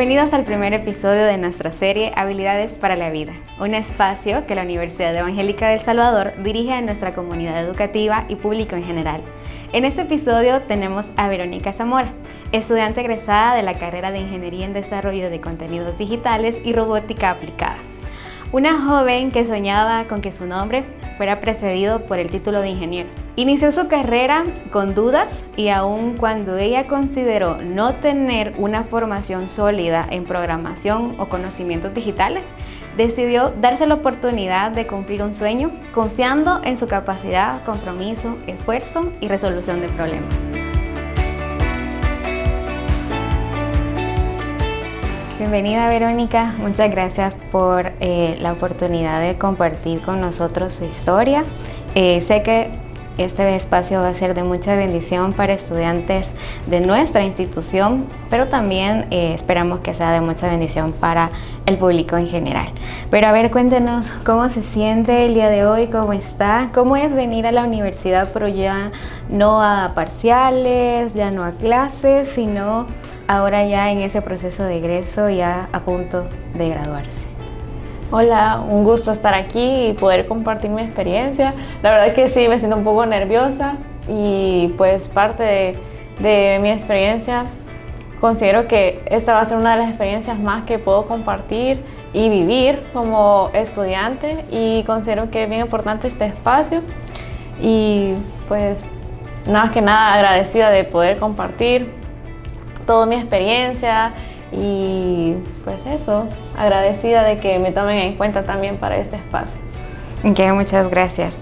Bienvenidos al primer episodio de nuestra serie Habilidades para la Vida, un espacio que la Universidad Evangélica de El Salvador dirige a nuestra comunidad educativa y público en general. En este episodio tenemos a Verónica Zamora, estudiante egresada de la carrera de Ingeniería en Desarrollo de Contenidos Digitales y Robótica Aplicada. Una joven que soñaba con que su nombre fuera precedido por el título de ingeniero. Inició su carrera con dudas y aun cuando ella consideró no tener una formación sólida en programación o conocimientos digitales, decidió darse la oportunidad de cumplir un sueño confiando en su capacidad, compromiso, esfuerzo y resolución de problemas. Bienvenida Verónica, muchas gracias por la oportunidad de compartir con nosotros su historia. Sé que este espacio va a ser de mucha bendición para estudiantes de nuestra institución, pero también esperamos que sea de mucha bendición para el público en general. Pero a ver, cuéntenos cómo se siente el día de hoy, cómo está, cómo es venir a la universidad, pero ya no a parciales, ya no a clases, sino ahora ya en ese proceso de egreso, ya a punto de graduarse. Hola, un gusto estar aquí y poder compartir mi experiencia. La verdad que sí, me siento un poco nerviosa y pues parte de mi experiencia, considero que esta va a ser una de las experiencias más que puedo compartir y vivir como estudiante, y considero que es bien importante este espacio y pues nada más que nada agradecida de poder compartir toda mi experiencia y pues eso, agradecida de que me tomen en cuenta también para este espacio. Ok, muchas gracias.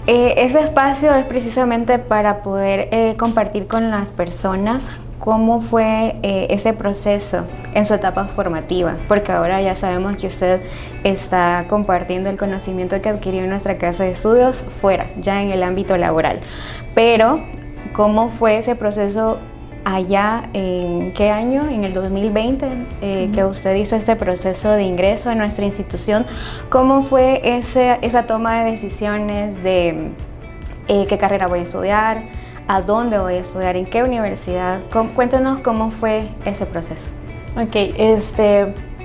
Este espacio es precisamente para poder compartir con las personas cómo fue ese proceso en su etapa formativa, porque ahora ya sabemos que usted está compartiendo el conocimiento que adquirió en nuestra casa de estudios fuera, ya en el ámbito laboral. Pero, ¿cómo fue ese proceso allá? ¿En qué año? En el 2020 que usted hizo este proceso de ingreso a nuestra institución. ¿Cómo fue esa toma de decisiones de qué carrera voy a estudiar, a dónde voy a estudiar, en qué universidad? Cuéntenos cómo fue ese proceso. Ok,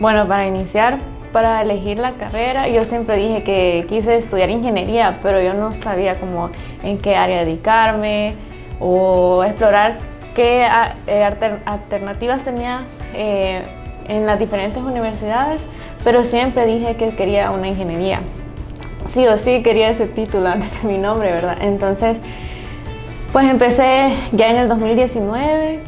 bueno, para iniciar, para elegir la carrera, yo siempre dije que quise estudiar ingeniería, pero yo no sabía cómo en qué área dedicarme o explorar qué alternativas tenía en las diferentes universidades, pero siempre dije que quería una ingeniería. Sí o sí quería ese título antes de mi nombre, ¿verdad? Entonces, pues empecé ya en el 2019,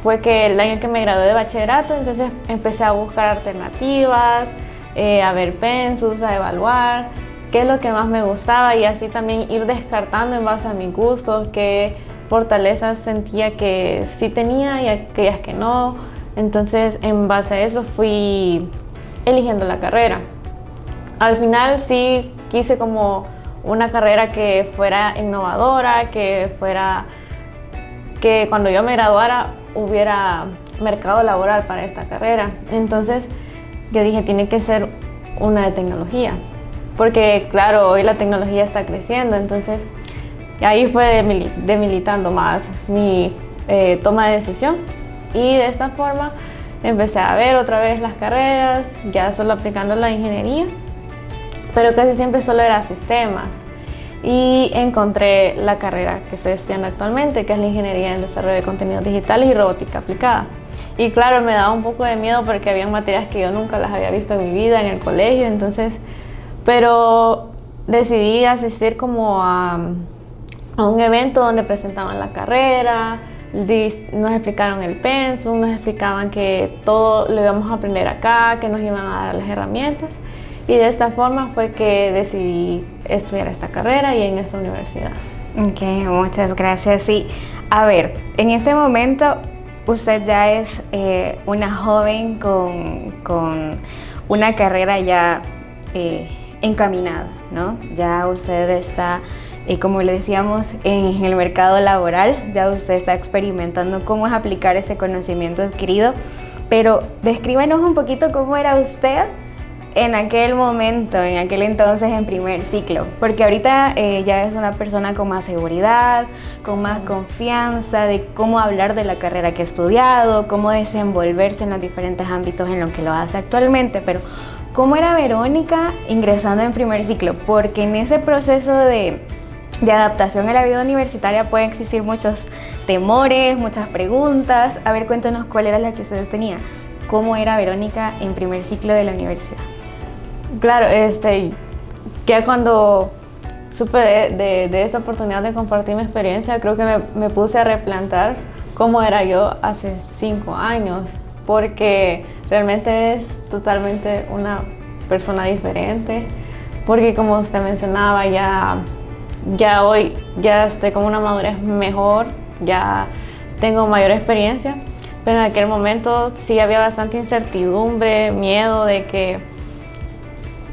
fue que el año que me gradué de bachillerato, entonces empecé a buscar alternativas, a ver pensus, a evaluar qué es lo que más me gustaba y así también ir descartando en base a mis gustos, qué fortalezas sentía que sí tenía y aquellas que no. Entonces, en base a eso fui eligiendo la carrera. Al final sí quise como una carrera que fuera innovadora, que cuando yo me graduara hubiera mercado laboral para esta carrera. Entonces yo dije, tiene que ser una de tecnología, porque claro, hoy la tecnología está creciendo. Entonces ahí fue debilitando más mi toma de decisión, y de esta forma empecé a ver otra vez las carreras, ya solo aplicando la ingeniería, pero casi siempre solo era sistemas, y encontré la carrera que estoy estudiando actualmente, que es la Ingeniería en Desarrollo de Contenidos Digitales y Robótica Aplicada. Y claro, me daba un poco de miedo porque había materias que yo nunca las había visto en mi vida en el colegio, entonces, pero decidí asistir como a un evento donde presentaban la carrera, nos explicaron el pensum, nos explicaban que todo lo íbamos a aprender acá, que nos iban a dar las herramientas, y de esta forma fue que decidí estudiar esta carrera y en esta universidad. Ok, muchas gracias. Sí, a ver, en este momento usted ya es una joven con una carrera ya encaminada, ¿no? Ya usted está, como le decíamos, en el mercado laboral, ya usted está experimentando cómo es aplicar ese conocimiento adquirido, pero descríbanos un poquito cómo era usted en aquel momento, en aquel entonces en primer ciclo? Porque ahorita ya es una persona con más seguridad, con más confianza de cómo hablar de la carrera que ha estudiado, cómo desenvolverse en los diferentes ámbitos en los que lo hace actualmente, pero ¿cómo era Verónica ingresando en primer ciclo? Porque en ese proceso de adaptación a la vida universitaria pueden existir muchos temores, muchas preguntas. A ver, cuéntanos cuál era la que ustedes tenían. ¿Cómo era Verónica en primer ciclo de la universidad? Claro, ya cuando supe de esa oportunidad de compartir mi experiencia, creo que me puse a replantar cómo era yo hace 5 años, porque realmente es totalmente una persona diferente, porque como usted mencionaba, ya hoy ya estoy con una madurez mejor, ya tengo mayor experiencia, pero en aquel momento sí había bastante incertidumbre, miedo de que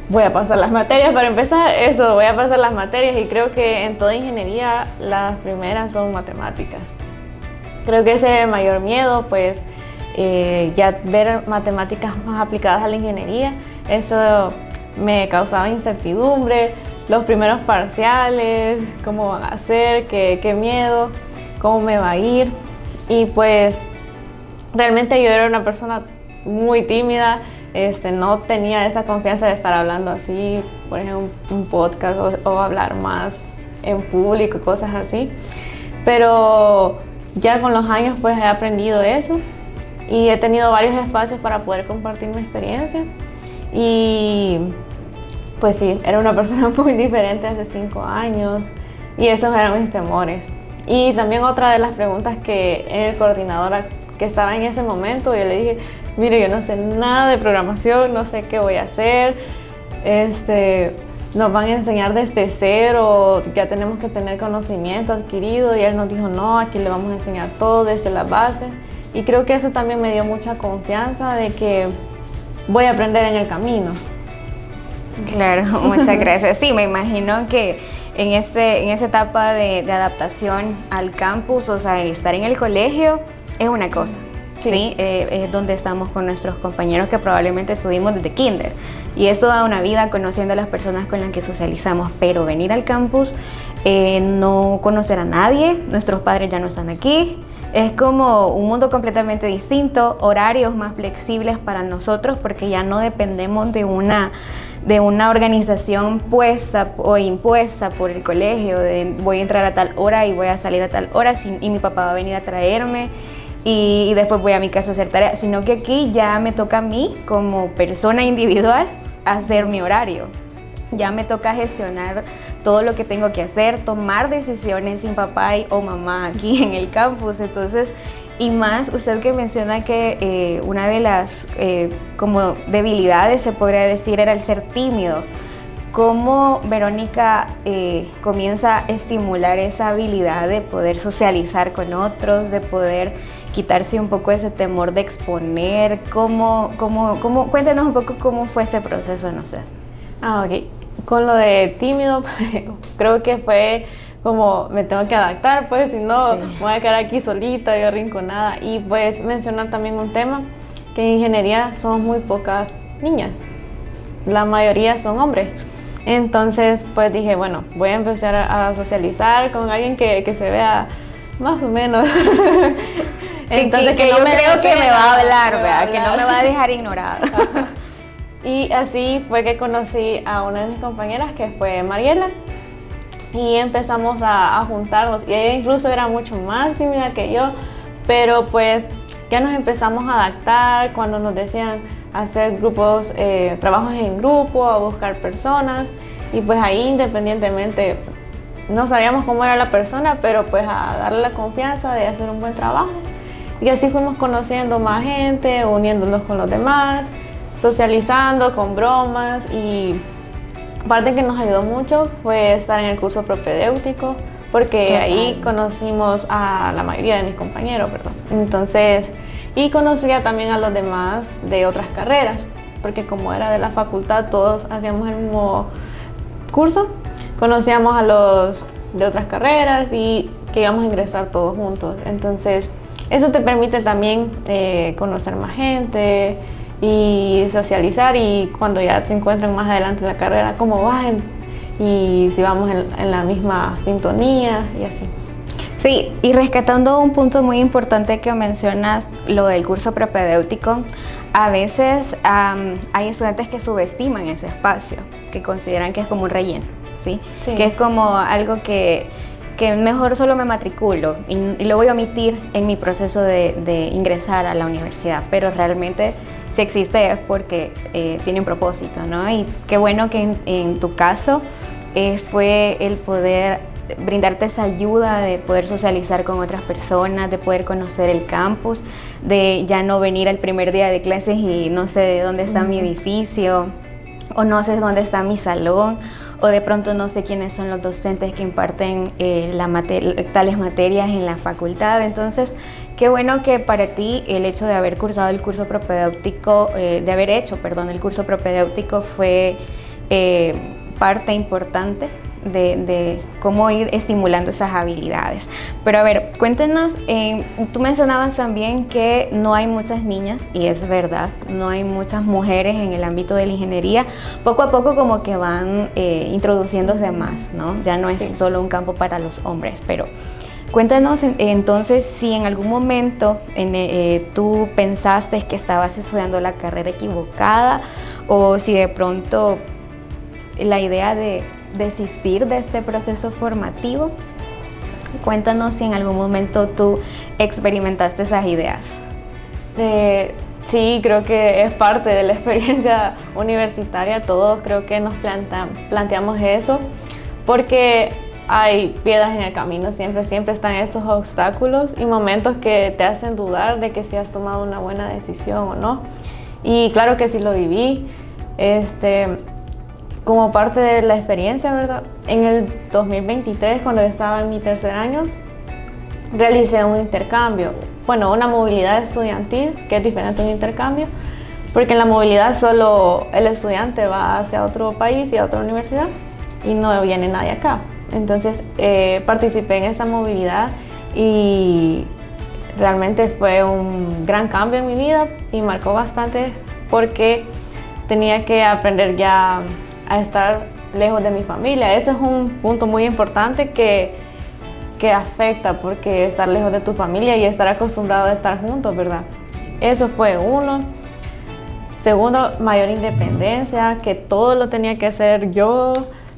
voy a pasar las materias. Para empezar, voy a pasar las materias, y creo que en toda ingeniería las primeras son matemáticas. Creo que ese es el mayor miedo, pues ya ver matemáticas más aplicadas a la ingeniería, eso me causaba incertidumbre. Los primeros parciales, cómo van a ser, qué miedo, cómo me va a ir. Y pues realmente yo era una persona muy tímida, no tenía esa confianza de estar hablando así, por ejemplo, un podcast o hablar más en público, cosas así. Pero ya con los años pues he aprendido eso y he tenido varios espacios para poder compartir mi experiencia. Y pues sí, era una persona muy diferente hace 5 años y esos eran mis temores. Y también otra de las preguntas que el coordinador que estaba en ese momento, yo le dije, mire, yo no sé nada de programación, no sé qué voy a hacer, nos van a enseñar desde cero, ya tenemos que tener conocimiento adquirido, y él nos dijo, no, aquí le vamos a enseñar todo desde las bases. Y creo que eso también me dio mucha confianza de que voy a aprender en el camino. Claro, muchas gracias. Sí, me imagino que en esa etapa de adaptación al campus, o sea, el estar en el colegio es una cosa, ¿sí? Es donde estamos con nuestros compañeros que probablemente estuvimos desde kinder. Y es toda una vida conociendo a las personas con las que socializamos, pero venir al campus, no conocer a nadie, nuestros padres ya no están aquí. Es como un mundo completamente distinto, horarios más flexibles para nosotros porque ya no dependemos de una organización puesta o impuesta por el colegio, de voy a entrar a tal hora y voy a salir a tal hora y mi papá va a venir a traerme y después voy a mi casa a hacer tareas, sino que aquí ya me toca a mí como persona individual hacer mi horario. Ya me toca gestionar todo lo que tengo que hacer, tomar decisiones sin papá o mamá aquí en el campus. Entonces, y más usted que menciona que una de las como debilidades, se podría decir, era el ser tímido. ¿Cómo Verónica comienza a estimular esa habilidad de poder socializar con otros, de poder quitarse un poco ese temor de exponer? Cuéntenos un poco cómo fue ese proceso en usted. Ok. Con lo de tímido, creo que fue como me tengo que adaptar, pues si no me voy a quedar aquí solita y arrinconada. Y pues mencionar también un tema, que en ingeniería somos muy pocas niñas, la mayoría son hombres. Entonces pues dije, bueno, voy a empezar a socializar con alguien que se vea más o menos. Entonces que no yo creo que me va a hablar, ¿verdad? Que no me va a dejar ignorada. Y así fue que conocí a una de mis compañeras, que fue Mariela, y empezamos a juntarnos. Y ella incluso era mucho más tímida que yo, pero pues ya nos empezamos a adaptar cuando nos decían hacer grupos, trabajos en grupo, a buscar personas. Y pues ahí, independientemente, no sabíamos cómo era la persona, pero pues a darle la confianza de hacer un buen trabajo. Y así fuimos conociendo más gente, uniéndonos con los demás, socializando con bromas. Y parte que nos ayudó mucho fue estar en el curso propedéutico, porque total, ahí conocimos a la mayoría de mis compañeros, perdón. Entonces, y conocía también a los demás de otras carreras, porque como era de la facultad, todos hacíamos el mismo curso, conocíamos a los de otras carreras y que íbamos a ingresar todos juntos. Entonces, eso te permite también conocer más gente y socializar, y cuando ya se encuentran más adelante en la carrera, cómo van y si vamos en la misma sintonía y así. Sí, y rescatando un punto muy importante que mencionas, lo del curso propedéutico, a veces hay estudiantes que subestiman ese espacio, que consideran que es como un relleno, ¿sí? Sí. Que es como algo que mejor solo me matriculo y lo voy a omitir en mi proceso de ingresar a la universidad, pero realmente si existe es porque tiene un propósito, ¿no? Y qué bueno que en tu caso fue el poder brindarte esa ayuda de poder socializar con otras personas, de poder conocer el campus, de ya no venir al primer día de clases y no sé de dónde está mi edificio, o no sé dónde está mi salón, o de pronto no sé quiénes son los docentes que imparten tales materias en la facultad. Entonces, qué bueno que para ti el hecho de haber cursado el curso propedéutico, de haber hecho, perdón, el curso propedéutico fue parte importante de cómo ir estimulando esas habilidades. Pero a ver, cuéntenos, tú mencionabas también que no hay muchas niñas, y es verdad, no hay muchas mujeres en el ámbito de la ingeniería. Poco a poco como que van introduciéndose más, ¿no? Ya no es solo un campo para los hombres, pero cuéntanos entonces si en algún momento tú pensaste que estabas estudiando la carrera equivocada, o si de pronto la idea de desistir de este proceso formativo. Cuéntanos si en algún momento tú experimentaste esas ideas. Sí, creo que es parte de la experiencia universitaria. Todos creo que nos planteamos eso, porque hay piedras en el camino, siempre están esos obstáculos y momentos que te hacen dudar de que si has tomado una buena decisión o no. Y claro que sí lo viví. Como parte de la experiencia, ¿verdad? En el 2023, cuando estaba en mi tercer año, realicé un intercambio. Bueno, una movilidad estudiantil, que es diferente a un intercambio, porque en la movilidad solo el estudiante va hacia otro país y a otra universidad y no viene nadie acá. Entonces, participé en esa movilidad y realmente fue un gran cambio en mi vida y marcó bastante, porque tenía que aprender ya a estar lejos de mi familia. Ese es un punto muy importante que afecta, porque estar lejos de tu familia y estar acostumbrado a estar juntos, ¿verdad? Eso fue uno. Segundo, mayor independencia, que todo lo tenía que hacer yo.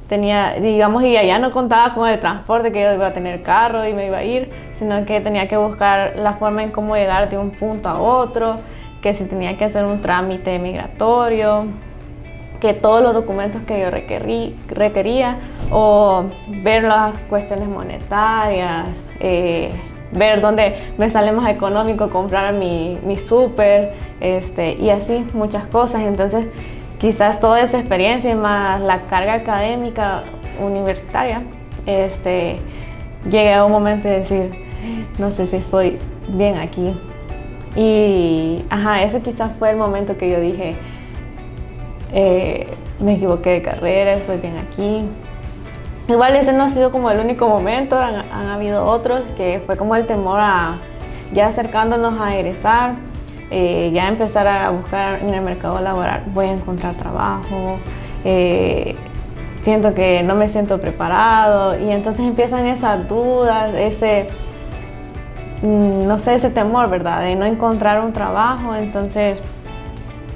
Digamos, y allá no contaba con el transporte, que yo iba a tener carro y me iba a ir, sino que tenía que buscar la forma en cómo llegar de un punto a otro, que si tenía que hacer un trámite migratorio, que todos los documentos que yo requería, o ver las cuestiones monetarias, ver dónde me sale más económico comprar mi súper, y así muchas cosas. Entonces, quizás toda esa experiencia más la carga académica universitaria, llegué a un momento de decir, no sé si estoy bien aquí. Y ese quizás fue el momento que yo dije, me equivoqué de carrera, estoy bien aquí. Igual ese no ha sido como el único momento, han habido otros, que fue como el temor a ya acercándonos a egresar, ya empezar a buscar en el mercado laboral, voy a encontrar trabajo, siento que no me siento preparado, y entonces empiezan esas dudas, no sé, ese temor, ¿verdad?, de no encontrar un trabajo. Entonces,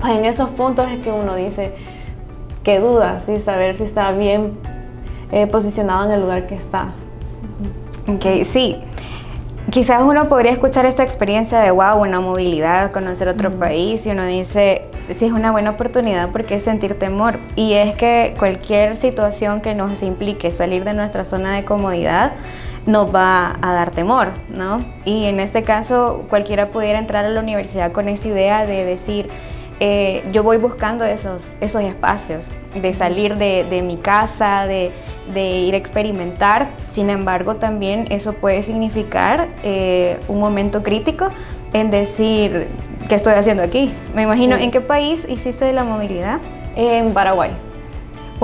pues en esos puntos es que uno dice que duda, ¿sí? Saber si está bien posicionado en el lugar que está. Ok, sí. Quizás uno podría escuchar esta experiencia de wow, una movilidad, conocer otro país, y uno dice, sí, es una buena oportunidad porque es sentir temor. Y es que cualquier situación que nos implique salir de nuestra zona de comodidad nos va a dar temor, ¿no? Y en este caso, cualquiera pudiera entrar a la universidad con esa idea de decir, yo voy buscando esos espacios, de salir de mi casa, de ir a experimentar. Sin embargo, también eso puede significar un momento crítico en decir, ¿qué estoy haciendo aquí? Me imagino, Sí. ¿En qué país hiciste la movilidad? En Paraguay.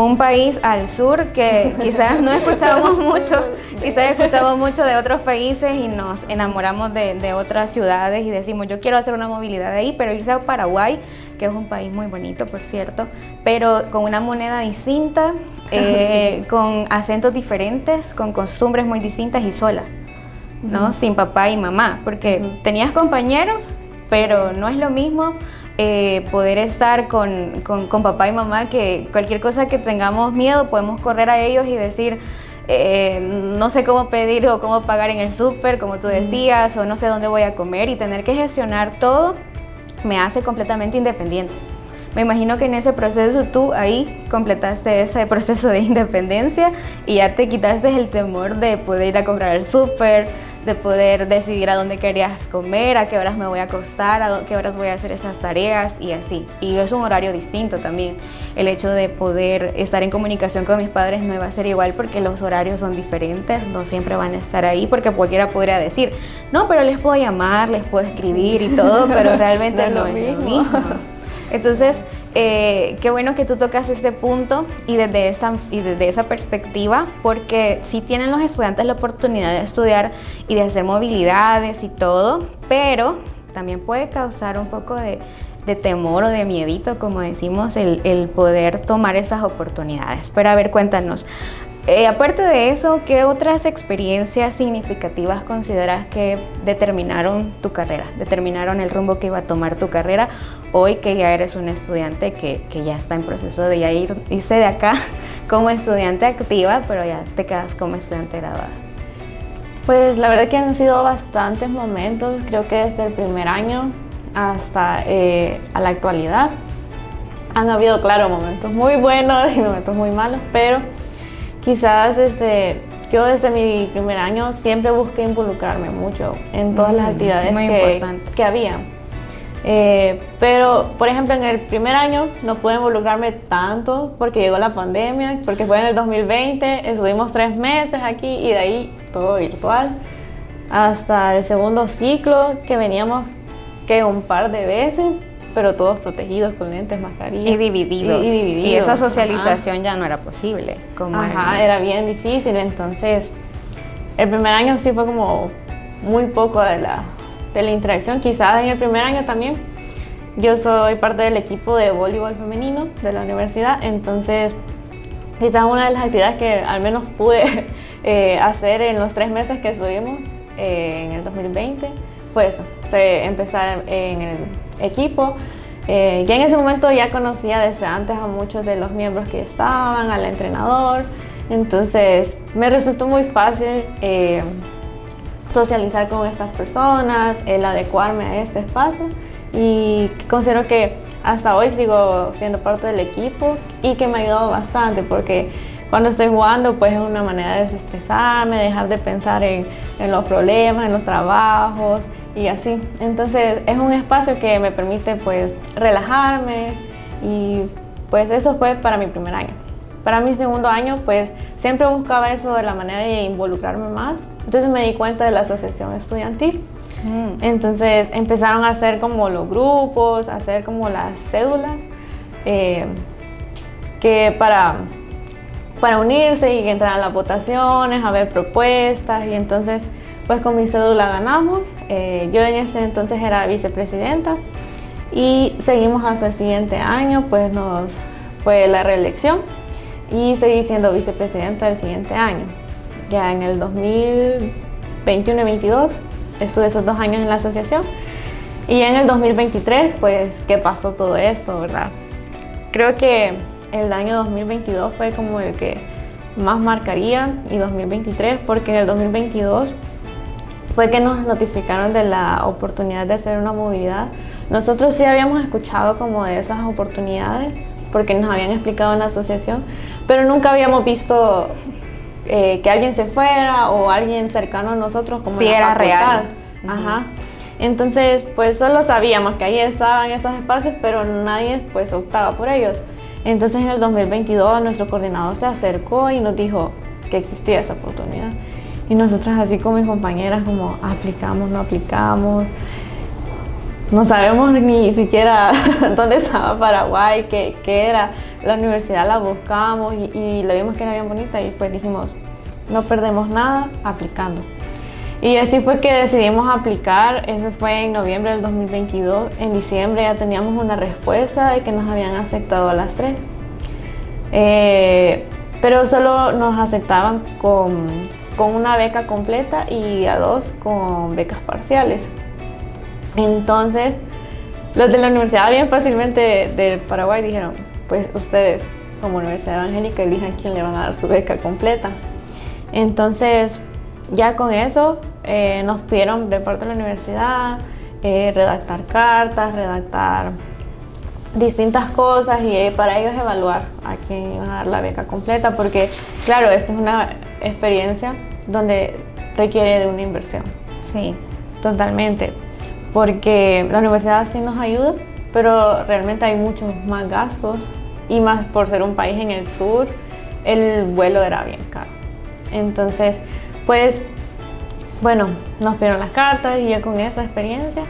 un país al sur que quizás no escuchamos mucho, quizás escuchamos mucho de otros países y nos enamoramos de otras ciudades y decimos, yo quiero hacer una movilidad de ahí, pero irse a Paraguay, que es un país muy bonito, por cierto, pero con una moneda distinta, con acentos diferentes, con costumbres muy distintas y sola, ¿no? Sin papá y mamá, porque tenías compañeros, pero no es lo mismo poder estar con papá y mamá, que cualquier cosa que tengamos miedo podemos correr a ellos y decir no sé cómo pedir o cómo pagar en el súper, como tú decías, o no sé dónde voy a comer, y tener que gestionar todo me hace completamente independiente. Me imagino que en ese proceso tú ahí completaste ese proceso de independencia y ya te quitaste el temor de poder ir a comprar el súper, de poder decidir a dónde querías comer, a qué horas me voy a acostar, a qué horas voy a hacer esas tareas y así. Y es un horario distinto también. El hecho de poder estar en comunicación con mis padres no va a ser igual porque los horarios son diferentes, no siempre van a estar ahí, porque cualquiera podría decir, no, pero les puedo llamar, les puedo escribir y todo, pero realmente no es lo mismo. Entonces, qué bueno que tú tocas este punto y desde esa perspectiva, porque sí tienen los estudiantes la oportunidad de estudiar y de hacer movilidades y todo, pero también puede causar un poco de temor o de miedito, como decimos, el poder tomar esas oportunidades. Pero a ver, cuéntanos, aparte de eso, ¿qué otras experiencias significativas consideras que determinaron tu carrera, determinaron el rumbo que iba a tomar tu carrera hoy que ya eres un estudiante que ya está en proceso de ya irse de acá como estudiante activa, pero ya te quedas como estudiante graduada? Pues la verdad que han sido bastantes momentos, creo que desde el primer año hasta a la actualidad. Han habido, claro, momentos muy buenos y momentos muy malos, pero quizás yo desde mi primer año siempre busqué involucrarme mucho en todas las actividades que había. Pero, por ejemplo, en el primer año no pude involucrarme tanto porque llegó la pandemia, porque fue en el 2020, estuvimos 3 meses aquí y de ahí todo virtual. Hasta el segundo ciclo que veníamos un par de veces, pero todos protegidos con lentes, mascarillas. Y divididos. Y esa socialización ya no era posible. Era bien difícil. Entonces, el primer año sí fue como muy poco de la interacción. Quizás en el primer año también. Yo soy parte del equipo de voleibol femenino de la universidad. Entonces, quizás una de las actividades que al menos pude hacer en los 3 meses que estuvimos en el 2020 fue eso. Empezar en el equipo. Ya en ese momento ya conocía desde antes a muchos de los miembros que estaban, al entrenador, entonces me resultó muy fácil socializar con estas personas, el adecuarme a este espacio, y considero que hasta hoy sigo siendo parte del equipo y que me ha ayudado bastante, porque cuando estoy jugando pues es una manera de desestresarme, dejar de pensar en los problemas, en los trabajos y así. Entonces es un espacio que me permite pues relajarme, y pues eso fue para mi primer año. Para mi segundo año pues siempre buscaba eso de la manera de involucrarme más. Entonces me di cuenta de la asociación estudiantil. Entonces empezaron a hacer como los grupos, a hacer como las cédulas que para unirse y que entraran las votaciones, a ver propuestas, y entonces pues con mi cédula ganamos. Yo en ese entonces era vicepresidenta y seguimos hasta el siguiente año, pues fue la reelección y seguí siendo vicepresidenta el siguiente año. Ya en el 2021 y 2022 estuve esos 2 años en la asociación, y en el 2023 pues que pasó todo esto, ¿verdad? Creo que el año 2022 fue como el que más marcaría, y 2023 porque en el 2022 fue que nos notificaron de la oportunidad de hacer una movilidad. Nosotros sí habíamos escuchado como de esas oportunidades porque nos habían explicado en la asociación, pero nunca habíamos visto que alguien se fuera o alguien cercano a nosotros como sí, era real. Ajá. Entonces pues solo sabíamos que ahí estaban esos espacios, pero nadie pues optaba por ellos. Entonces en el 2022 nuestro coordinador se acercó y nos dijo que existía esa oportunidad. Y nosotras así con mis compañeras como aplicamos, no aplicamos. no sabemos ni siquiera dónde estaba Paraguay, qué era. La universidad la buscamos y le vimos que era bien bonita y pues dijimos, no perdemos nada aplicando. Y así fue que decidimos aplicar. Eso fue en noviembre del 2022. En diciembre ya teníamos una respuesta de que nos habían aceptado a las 3. Pero solo nos aceptaban con una beca completa y a 2 con becas parciales. Entonces, los de la Universidad bien fácilmente del Paraguay dijeron, pues ustedes como Universidad Evangélica elijan quién le van a dar su beca completa. Entonces, ya con eso nos pidieron de parte de la universidad redactar cartas, redactar distintas cosas y para ellos evaluar a quién iban a dar la beca completa, porque claro, esta es una experiencia donde requiere de una inversión. Sí. Totalmente, porque la universidad sí nos ayuda, pero realmente hay muchos más gastos y más por ser un país en el sur, el vuelo era bien caro. Entonces, pues, bueno, nos pidieron las cartas y ya con esa experiencia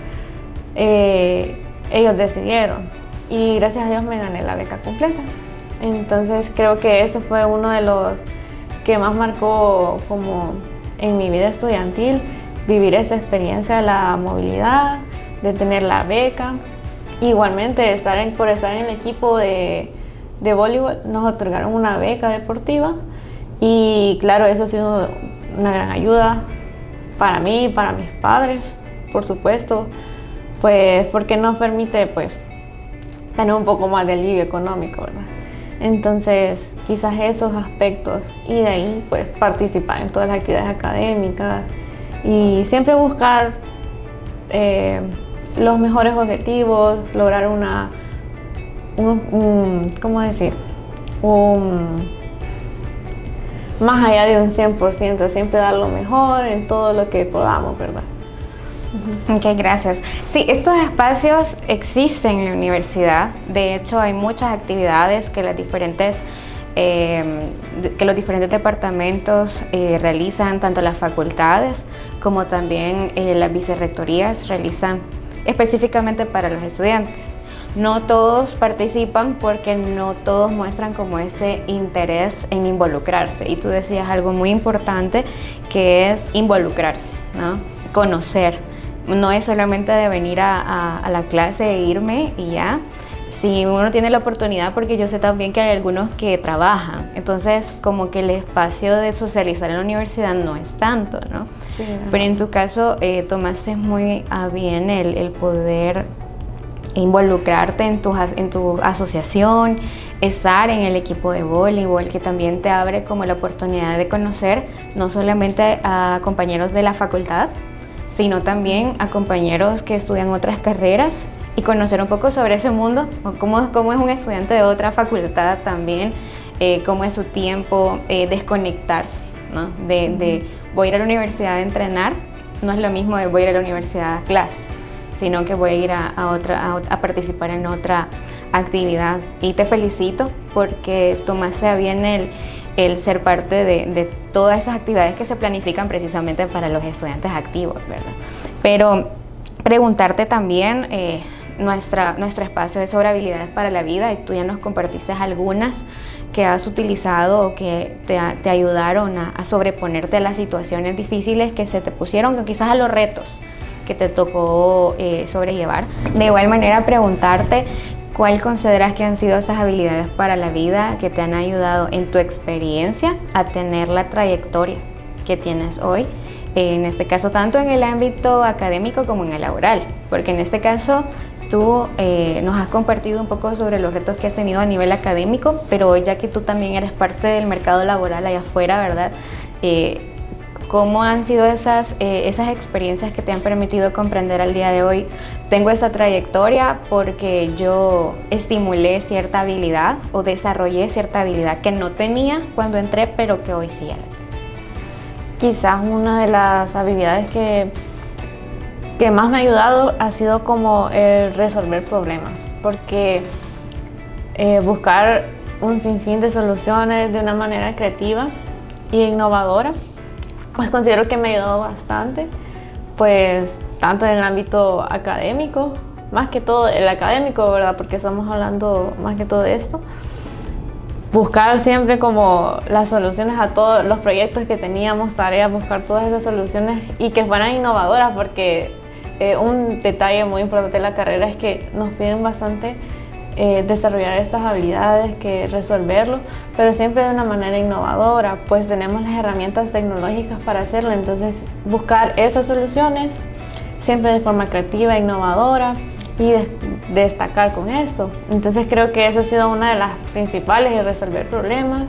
ellos decidieron y gracias a Dios me gané la beca completa. Entonces creo que eso fue uno de los que más marcó como en mi vida estudiantil, vivir esa experiencia de la movilidad, de tener la beca. Igualmente por estar en el equipo de voleibol nos otorgaron una beca deportiva y claro, eso ha sido una gran ayuda para mí, para mis padres, por supuesto, pues porque nos permite pues tener un poco más de alivio económico, ¿verdad? Entonces, quizás esos aspectos y de ahí pues participar en todas las actividades académicas y siempre buscar los mejores objetivos, lograr ¿cómo decir? Más allá de un 100%, siempre dar lo mejor en todo lo que podamos, ¿verdad? Ok, gracias. Sí, estos espacios existen en la universidad. De hecho, hay muchas actividades que los diferentes departamentos realizan, tanto las facultades como también las vicerrectorías realizan específicamente para los estudiantes. No todos participan porque no todos muestran como ese interés en involucrarse. Y tú decías algo muy importante que es involucrarse, ¿no? Conocer. No es solamente de venir a la clase e irme y ya. Si uno tiene la oportunidad, porque yo sé también que hay algunos que trabajan, entonces como que el espacio de socializar en la universidad no es tanto, ¿no? Sí, pero en tu caso tomaste muy a bien el poder involucrarte en tu asociación, estar en el equipo de voleibol, que también te abre como la oportunidad de conocer no solamente a compañeros de la facultad, sino también a compañeros que estudian otras carreras y conocer un poco sobre ese mundo, cómo es un estudiante de otra facultad también, cómo es su tiempo, desconectarse, ¿no? De voy a ir a la universidad a entrenar, no es lo mismo de voy a ir a la universidad a clases, sino que voy a ir a participar en otra actividad. Y te felicito porque tomaste a bien el ser parte de todas esas actividades que se planifican precisamente para los estudiantes activos, ¿verdad? Pero preguntarte también, nuestro espacio es sobre habilidades para la vida y tú ya nos compartiste algunas que has utilizado o que te ayudaron a sobreponerte a las situaciones difíciles que se te pusieron, o quizás a los retos que te tocó sobrellevar. De igual manera, preguntarte ¿cuál consideras que han sido esas habilidades para la vida que te han ayudado en tu experiencia a tener la trayectoria que tienes hoy? En este caso, tanto en el ámbito académico como en el laboral, porque en este caso tú nos has compartido un poco sobre los retos que has tenido a nivel académico, pero ya que tú también eres parte del mercado laboral allá afuera, ¿verdad? ¿Cómo han sido esas experiencias que te han permitido comprender al día de hoy? Tengo esa trayectoria porque yo estimulé cierta habilidad o desarrollé cierta habilidad que no tenía cuando entré, pero que hoy sí era. Quizás una de las habilidades que más me ha ayudado ha sido como el resolver problemas, porque buscar un sinfín de soluciones de una manera creativa e innovadora, pues considero que me ha ayudado bastante, pues tanto en el ámbito académico, más que todo el académico, ¿verdad? Porque estamos hablando más que todo de esto. Buscar siempre como las soluciones a todos los proyectos que teníamos, tareas, buscar todas esas soluciones y que fueran innovadoras, porque un detalle muy importante de la carrera es que nos piden bastante desarrollar estas habilidades, que resolverlo, pero siempre de una manera innovadora, pues tenemos las herramientas tecnológicas para hacerlo, entonces buscar esas soluciones siempre de forma creativa, innovadora y destacar con esto. Entonces creo que eso ha sido una de las principales, el resolver problemas,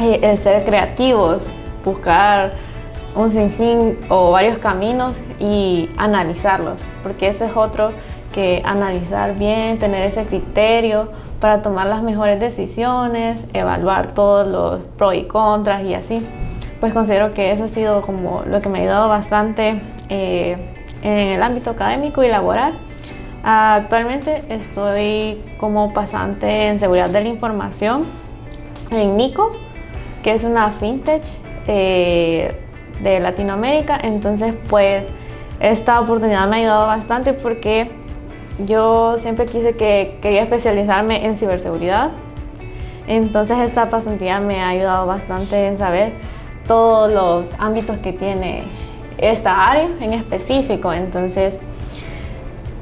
el ser creativos, buscar un sinfín o varios caminos y analizarlos, porque ese es otro, que analizar bien, tener ese criterio para tomar las mejores decisiones, evaluar todos los pros y contras y así. Pues considero que eso ha sido como lo que me ha ayudado bastante en el ámbito académico y laboral. Actualmente estoy como pasante en seguridad de la información en Nico, que es una fintech de Latinoamérica. Entonces pues esta oportunidad me ha ayudado bastante porque yo siempre quería especializarme en ciberseguridad. Entonces esta pasantía me ha ayudado bastante en saber todos los ámbitos que tiene esta área en específico. Entonces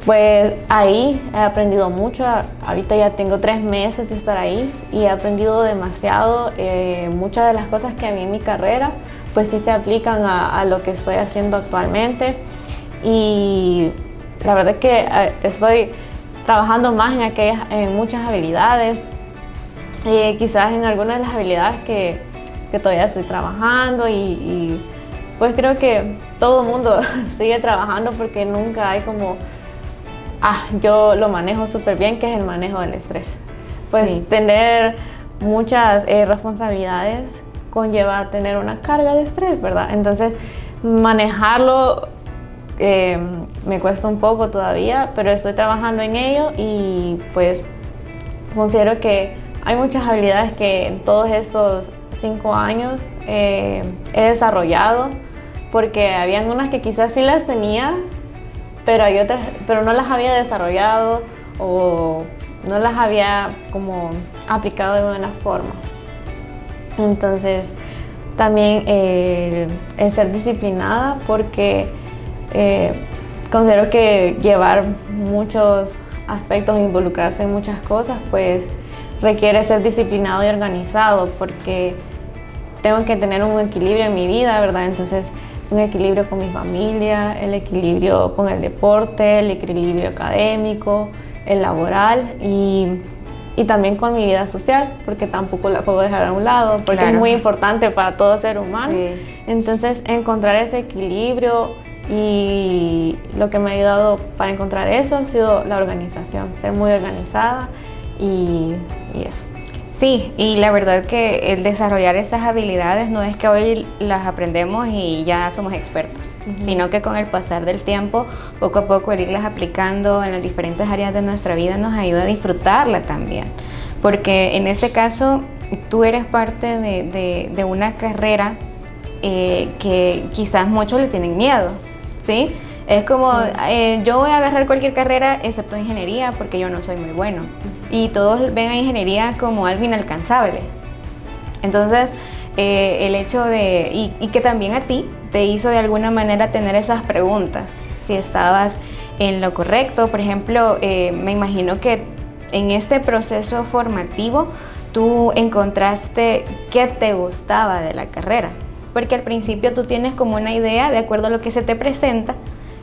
pues ahí he aprendido mucho. Ahorita ya tengo 3 meses de estar ahí y he aprendido demasiado. Muchas de las cosas que a mí en mi carrera pues sí se aplican a lo que estoy haciendo actualmente, y la verdad que estoy trabajando más en muchas habilidades, quizás en algunas de las habilidades que todavía estoy trabajando, y pues creo que todo el mundo sigue trabajando porque nunca hay como, yo lo manejo súper bien, que es el manejo del estrés. Pues sí, tener muchas responsabilidades conlleva tener una carga de estrés, ¿verdad? Entonces manejarlo me cuesta un poco todavía, pero estoy trabajando en ello, y pues considero que hay muchas habilidades que en todos estos 5 años he desarrollado, porque habían unas que quizás sí las tenía, pero hay otras, pero no las había desarrollado o no las había como aplicado de buena forma. Entonces también el ser disciplinada, porque considero que llevar muchos aspectos, involucrarse en muchas cosas, pues requiere ser disciplinado y organizado, porque tengo que tener un equilibrio en mi vida, ¿verdad? Entonces, un equilibrio con mi familia, el equilibrio con el deporte, el equilibrio académico, el laboral, y también con mi vida social, porque tampoco la puedo dejar a un lado, porque claro, es muy importante para todo ser humano. Sí. Entonces, encontrar ese equilibrio, y lo que me ha ayudado para encontrar eso ha sido la organización, ser muy organizada y eso. Sí, y la verdad que el desarrollar esas habilidades no es que hoy las aprendemos y ya somos expertos, sino que con el pasar del tiempo, poco a poco el irlas aplicando en las diferentes áreas de nuestra vida nos ayuda a disfrutarla también. Porque en este caso tú eres parte de una carrera que quizás muchos le tienen miedo, ¿sí? Es como, yo voy a agarrar cualquier carrera excepto ingeniería porque yo no soy muy bueno. Y todos ven a ingeniería como algo inalcanzable. Entonces, el hecho de, y que también a ti te hizo de alguna manera tener esas preguntas, si estabas en lo correcto. Por ejemplo, me imagino que en este proceso formativo tú encontraste qué te gustaba de la carrera. Porque al principio tú tienes como una idea de acuerdo a lo que se te presenta.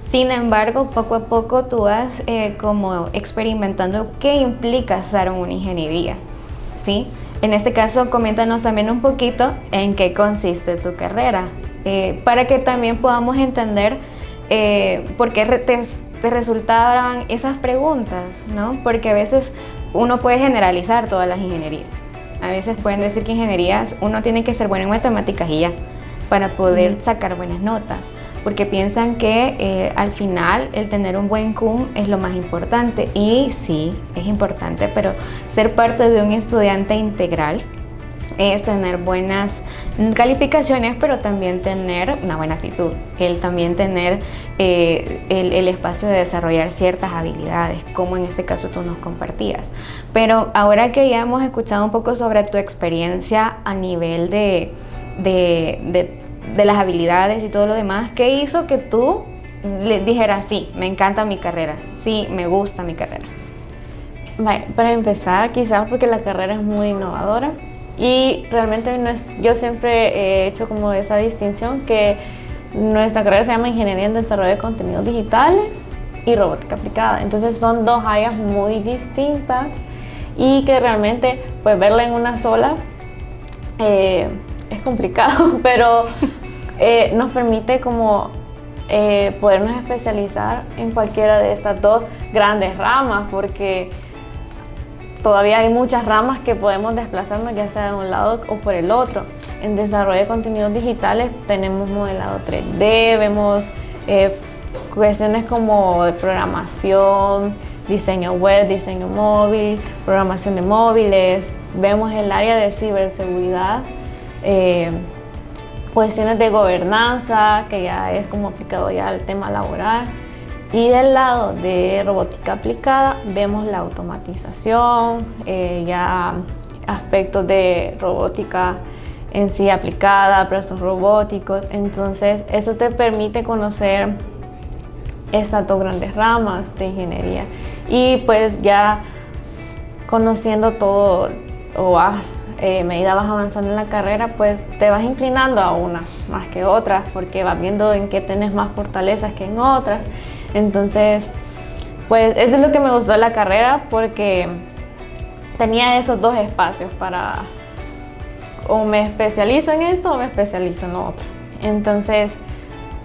Sin embargo, poco a poco tú vas como experimentando qué implica estar en una ingeniería, ¿sí? En este caso, coméntanos también un poquito en qué consiste tu carrera, para que también podamos entender por qué te resultaban esas preguntas, ¿no? Porque a veces uno puede generalizar todas las ingenierías. A veces pueden decir que ingenierías uno tiene que ser bueno en matemáticas y ya, para poder sacar buenas notas, porque piensan que al final el tener un buen cum es lo más importante, y sí, es importante, pero ser parte de un estudiante integral es tener buenas calificaciones, pero también tener una buena actitud, el también tener el espacio de desarrollar ciertas habilidades, como en este caso tú nos compartías. Pero ahora que ya hemos escuchado un poco sobre tu experiencia a nivel de las habilidades y todo lo demás, ¿qué hizo que tú le dijeras, sí, me encanta mi carrera, sí, me gusta mi carrera? Vale, para empezar, quizás porque la carrera es muy innovadora. Y realmente yo siempre he hecho como esa distinción que nuestra carrera se llama Ingeniería en Desarrollo de Contenidos Digitales y Robótica Aplicada. Entonces son dos áreas muy distintas y que realmente pues verla en una sola es complicado, pero nos permite como podernos especializar en cualquiera de estas dos grandes ramas, porque todavía hay muchas ramas que podemos desplazarnos, ya sea de un lado o por el otro. En desarrollo de contenidos digitales tenemos modelado 3D, vemos cuestiones como de programación, diseño web, diseño móvil, programación de móviles, vemos el área de ciberseguridad, cuestiones de gobernanza, que ya es como aplicado ya al tema laboral. Y del lado de robótica aplicada vemos la automatización, ya aspectos de robótica en sí aplicada, procesos robóticos. Entonces eso te permite conocer estas dos grandes ramas de ingeniería. Y pues ya conociendo todo o medida vas avanzando en la carrera, pues te vas inclinando a una más que otras, porque vas viendo en qué tenés más fortalezas que en otras. Entonces, pues eso es lo que me gustó de la carrera, porque tenía esos dos espacios para o me especializo en esto o me especializo en lo otro. Entonces,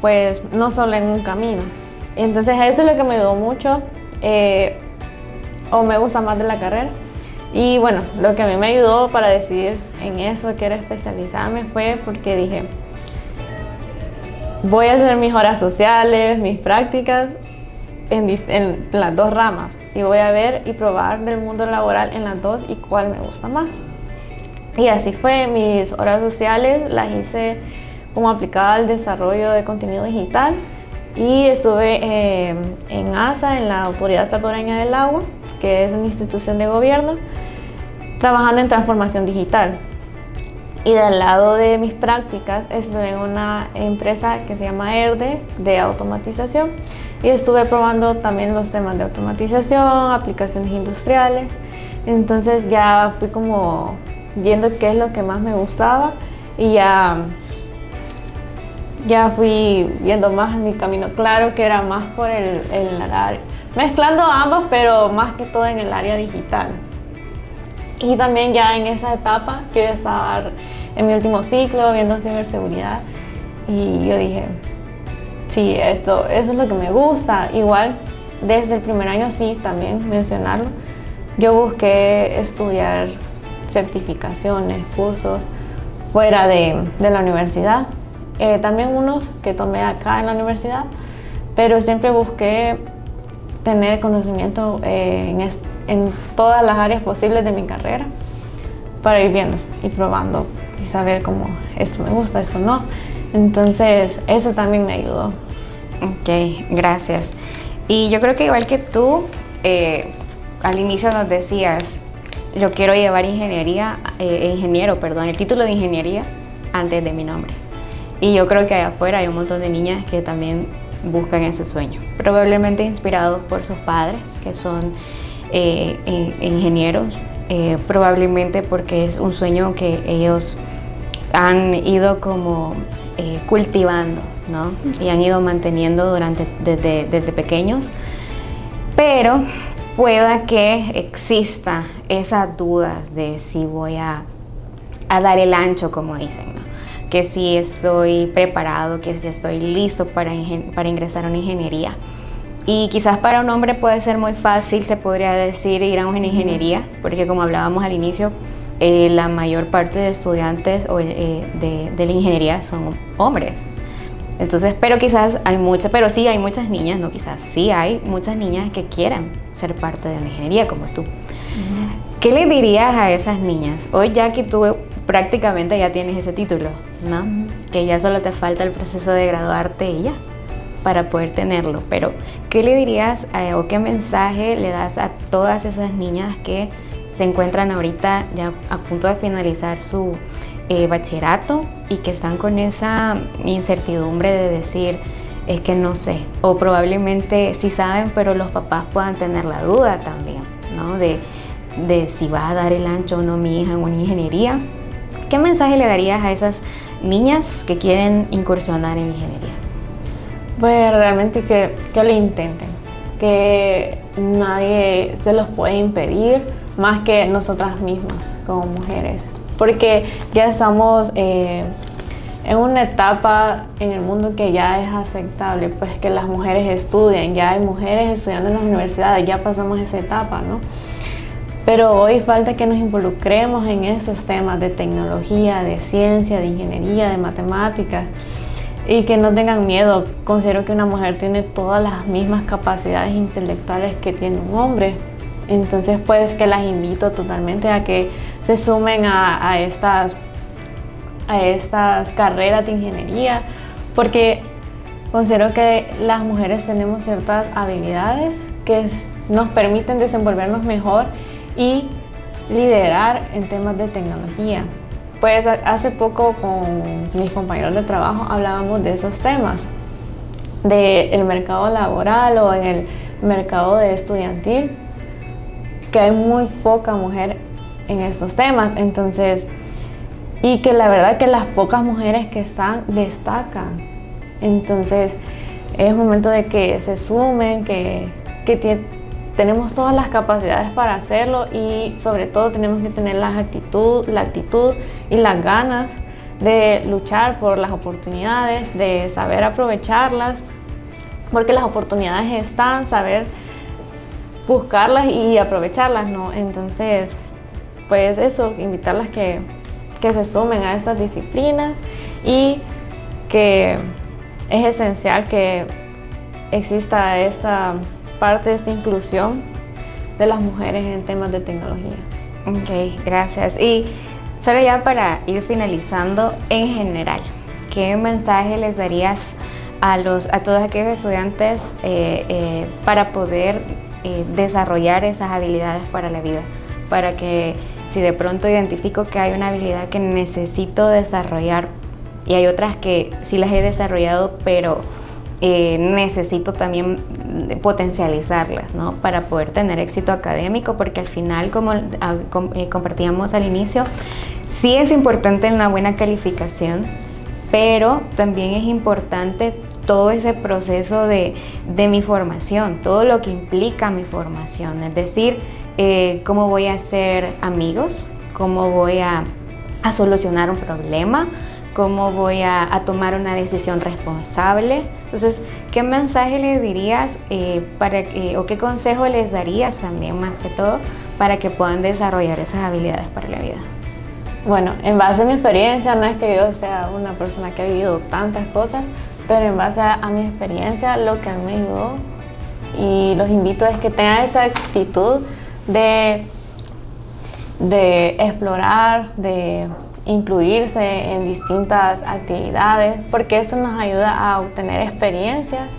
pues no solo en un camino. Entonces, eso es lo que me ayudó mucho o me gusta más de la carrera. Y bueno, lo que a mí me ayudó para decidir en eso que era especializarme fue porque dije, voy a hacer mis horas sociales, mis prácticas en las dos ramas y voy a ver y probar del mundo laboral en las dos y cuál me gusta más. Y así fue, mis horas sociales las hice como aplicada al desarrollo de contenido digital y estuve en ASA, en la Autoridad Salvadoreña del Agua, que es una institución de gobierno, trabajando en transformación digital. Y del lado de mis prácticas estuve en una empresa que se llama ERDE de automatización y estuve probando también los temas de automatización, aplicaciones industriales. Entonces ya fui como viendo qué es lo que más me gustaba y ya fui viendo más mi camino claro, que era más por el área, mezclando ambos, pero más que todo en el área digital. Y también ya en esa etapa que yo estaba en mi último ciclo viendo ciberseguridad y yo dije, sí, eso es lo que me gusta. Igual desde el primer año, sí, también mencionarlo, yo busqué estudiar certificaciones, cursos fuera de la universidad, también unos que tomé acá en la universidad, pero siempre busqué tener conocimiento en todas las áreas posibles de mi carrera para ir viendo y probando y saber cómo esto me gusta, esto no. Entonces eso también me ayudó. Ok, gracias. Y yo creo que igual que tú, al inicio nos decías, yo quiero llevar el título de ingeniería antes de mi nombre. Y yo creo que allá afuera hay un montón de niñas que también buscan ese sueño, probablemente inspirados por sus padres, que son ingenieros, probablemente porque es un sueño que ellos han ido como cultivando, ¿no? Y han ido manteniendo desde pequeños, pero pueda que exista esas dudas de si voy a dar el ancho, como dicen, ¿no? Que si estoy preparado, que si estoy listo para ingresar a una ingeniería. Y quizás para un hombre puede ser muy fácil, se podría decir, ir a una ingeniería, porque como hablábamos al inicio, la mayor parte de estudiantes de la ingeniería son hombres. Entonces, pero sí hay muchas niñas, no quizás, sí hay muchas niñas que quieren ser parte de la ingeniería como tú. ¿Qué le dirías a esas niñas? Hoy ya que tú prácticamente ya tienes ese título, ¿no? Que ya solo te falta el proceso de graduarte y ya, para poder tenerlo. Pero, ¿qué le dirías o qué mensaje le das a todas esas niñas que se encuentran ahorita ya a punto de finalizar su bachillerato y que están con esa incertidumbre de decir, es que no sé, o probablemente sí saben, pero los papás puedan tener la duda también, ¿no? De si va a dar el ancho o no mi hija en una ingeniería? ¿Qué mensaje le darías a esas niñas que quieren incursionar en ingeniería? Pues realmente que lo intenten, que nadie se los puede impedir más que nosotras mismas como mujeres, porque ya estamos en una etapa en el mundo que ya es aceptable, pues que las mujeres estudien, ya hay mujeres estudiando en las universidades, ya pasamos esa etapa, ¿no? Pero hoy falta que nos involucremos en estos temas de tecnología, de ciencia, de ingeniería, de matemáticas y que no tengan miedo. Considero que una mujer tiene todas las mismas capacidades intelectuales que tiene un hombre. Entonces, pues que las invito totalmente a que se sumen a estas carreras de ingeniería, porque considero que las mujeres tenemos ciertas habilidades que nos permiten desenvolvernos mejor y liderar en temas de tecnología. Pues hace poco con mis compañeros de trabajo hablábamos de esos temas, del mercado laboral o en el mercado de estudiantil, que hay muy poca mujer en estos temas, entonces, y que la verdad que las pocas mujeres que están destacan. Entonces es momento de que se sumen, que tenemos todas las capacidades para hacerlo y sobre todo tenemos que tener la actitud y las ganas de luchar por las oportunidades, de saber aprovecharlas, porque las oportunidades están, saber buscarlas y aprovecharlas, ¿no? Entonces, pues eso, invitarlas que se sumen a estas disciplinas y que es esencial que exista esta parte de esta inclusión de las mujeres en temas de tecnología. Ok, gracias. Y solo ya para ir finalizando, en general, ¿qué mensaje les darías a todos aquellos estudiantes para poder desarrollar esas habilidades para la vida? Para que si de pronto identifico que hay una habilidad que necesito desarrollar y hay otras que sí las he desarrollado, pero necesito también potencializarlas, ¿no? Para poder tener éxito académico, porque al final, como compartíamos al inicio, sí es importante una buena calificación, pero también es importante todo ese proceso de mi formación, todo lo que implica mi formación, es decir, cómo voy a hacer amigos, cómo voy a solucionar un problema, cómo voy a tomar una decisión responsable. Entonces, ¿qué mensaje les dirías o qué consejo les darías también, más que todo, para que puedan desarrollar esas habilidades para la vida? Bueno, en base a mi experiencia, no es que yo sea una persona que ha vivido tantas cosas, pero en base a mi experiencia, lo que a mí me ayudó y los invito es que tengan esa actitud de explorar, de incluirse en distintas actividades, porque eso nos ayuda a obtener experiencias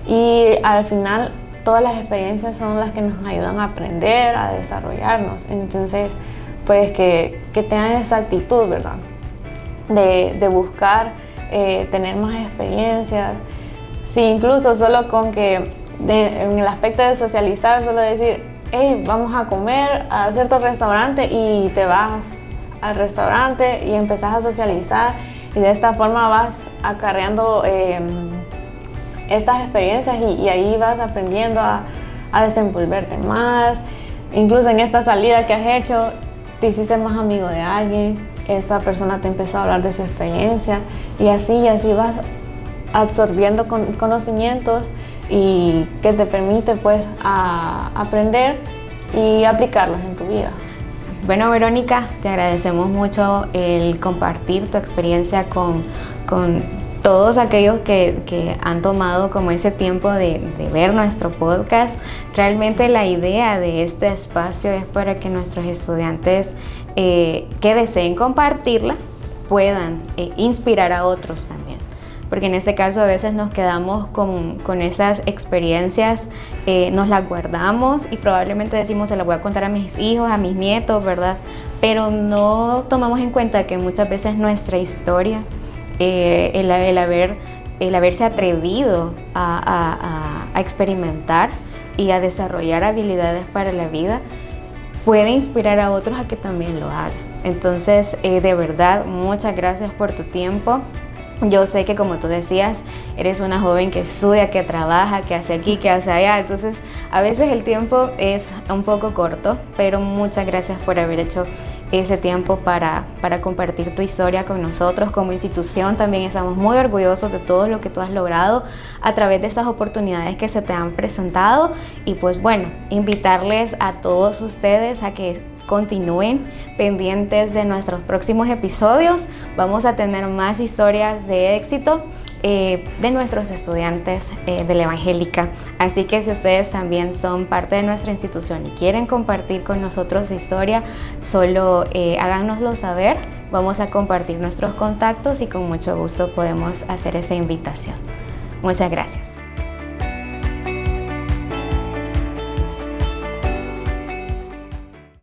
y al final todas las experiencias son las que nos ayudan a aprender, a desarrollarnos. Entonces, pues que tengan esa actitud, ¿verdad? De buscar tener más experiencias. Sí, incluso solo con que en el aspecto de socializar, solo decir, hey, vamos a comer a cierto restaurante y te vas al restaurante y empezás a socializar y de esta forma vas acarreando estas experiencias y ahí vas aprendiendo a desenvolverte más. Incluso en esta salida que has hecho, te hiciste más amigo de alguien, esa persona te empezó a hablar de su experiencia y así vas absorbiendo conocimientos y que te permite pues aprender y aplicarlos en tu vida. Bueno, Verónica, te agradecemos mucho el compartir tu experiencia con todos aquellos que han tomado como ese tiempo de ver nuestro podcast. Realmente la idea de este espacio es para que nuestros estudiantes que deseen compartirla puedan inspirar a otros también. Porque en este caso a veces nos quedamos con esas experiencias, nos las guardamos y probablemente decimos se las voy a contar a mis hijos, a mis nietos, ¿verdad? Pero no tomamos en cuenta que muchas veces nuestra historia, el haberse atrevido a experimentar y a desarrollar habilidades para la vida, puede inspirar a otros a que también lo hagan. Entonces, de verdad, muchas gracias por tu tiempo. Yo sé que, como tú decías, eres una joven que estudia, que trabaja, que hace aquí, que hace allá. Entonces, a veces el tiempo es un poco corto, pero muchas gracias por haber hecho ese tiempo para compartir tu historia con nosotros. Como institución también estamos muy orgullosos de todo lo que tú has logrado a través de estas oportunidades que se te han presentado. Y pues bueno, invitarles a todos ustedes a que continúen pendientes de nuestros próximos episodios. Vamos a tener más historias de éxito de nuestros estudiantes de la Evangélica. Así que si ustedes también son parte de nuestra institución y quieren compartir con nosotros su historia, solo háganoslo saber. Vamos a compartir nuestros contactos y con mucho gusto podemos hacer esa invitación. Muchas gracias.